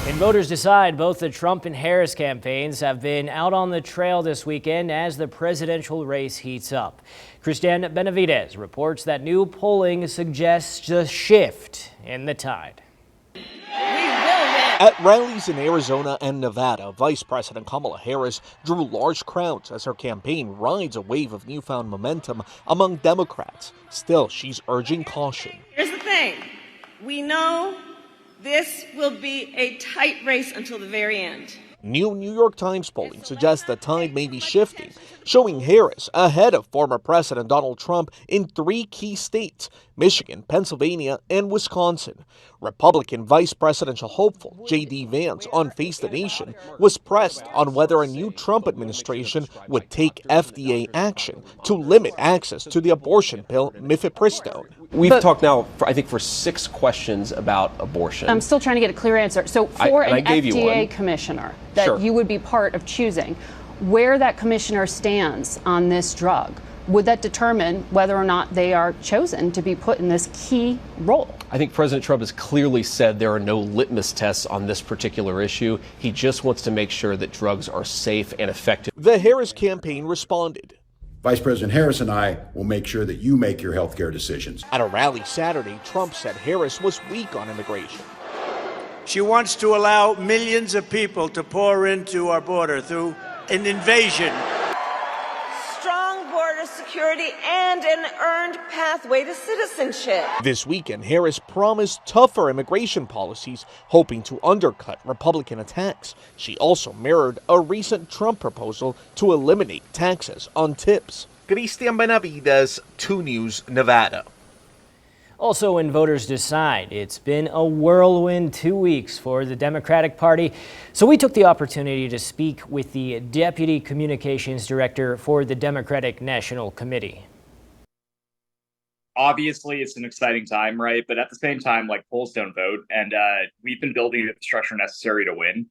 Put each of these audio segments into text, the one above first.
In Voters Decide, both the Trump and Harris campaigns have been out on the trail this weekend as the presidential race heats up. Christiane Benavidez reports that new polling suggests a shift in the tide. At rallies in Arizona and Nevada, Vice President Kamala Harris drew large crowds as her campaign rides a wave of newfound momentum among Democrats. Still, she's urging caution. Here's the thing. We know this will be a tight race until the very end. New New York Times polling suggests the tide may be shifting, showing Harris ahead of former President Donald Trump in 3 key states, Michigan, Pennsylvania, and Wisconsin. Republican vice presidential hopeful J.D. Vance on Face the Nation was pressed on whether a new Trump administration would take FDA action to limit access to the abortion pill mifepristone. We've talked now, I think, for 6 questions about abortion. I'm still trying to get a clear answer. So for an FDA commissioner that Sure. you would be part of choosing, where that commissioner stands on this drug, would that determine whether or not they are chosen to be put in this key role? I think President Trump has clearly said there are no litmus tests on this particular issue. He just wants to make sure that drugs are safe and effective. The Harris campaign responded. Vice President Harris and I will make sure that you make your health care decisions. At a rally Saturday, Trump said Harris was weak on immigration. She wants to allow millions of people to pour into our border through an invasion. Strong border security and an earned pathway to citizenship. This weekend, Harris promised tougher immigration policies, hoping to undercut Republican attacks. She also mirrored a recent Trump proposal to eliminate taxes on tips. Christiane Benavidez, 2 News, Nevada. Also in Voters Decide, it's been a whirlwind 2 weeks for the Democratic Party. So we took the opportunity to speak with the Deputy Communications Director for the Democratic National Committee. Obviously, it's an exciting time, right? But at the same time, like, polls don't vote, and we've been building the infrastructure necessary to win.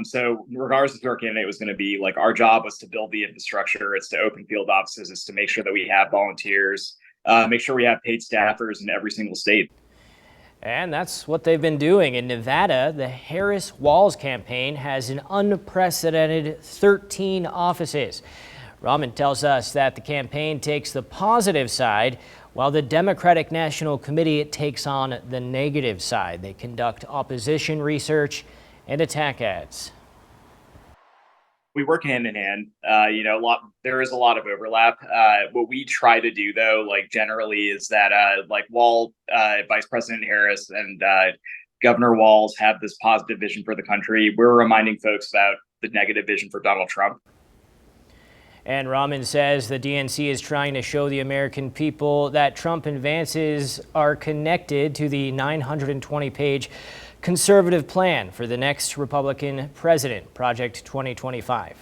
So regardless of who our candidate was going to be, like, our job was to build the infrastructure. It's to open field offices. It's to make sure that we have volunteers. Make sure we have paid staffers in every single state. And that's what they've been doing. In Nevada, the Harris-Walz campaign has an unprecedented 13 offices. Rahman tells us that the campaign takes the positive side, while the Democratic National Committee takes on the negative side. They conduct opposition research and attack ads. We work hand in hand. There is a lot of overlap. What we try to do, though, like, generally, is that while Vice President Harris and Governor Walz have this positive vision for the country, we're reminding folks about the negative vision for Donald Trump. And Rahman says the DNC is trying to show the American people that Trump and Vance's are connected to the 920-page conservative plan for the next Republican president, Project 2025.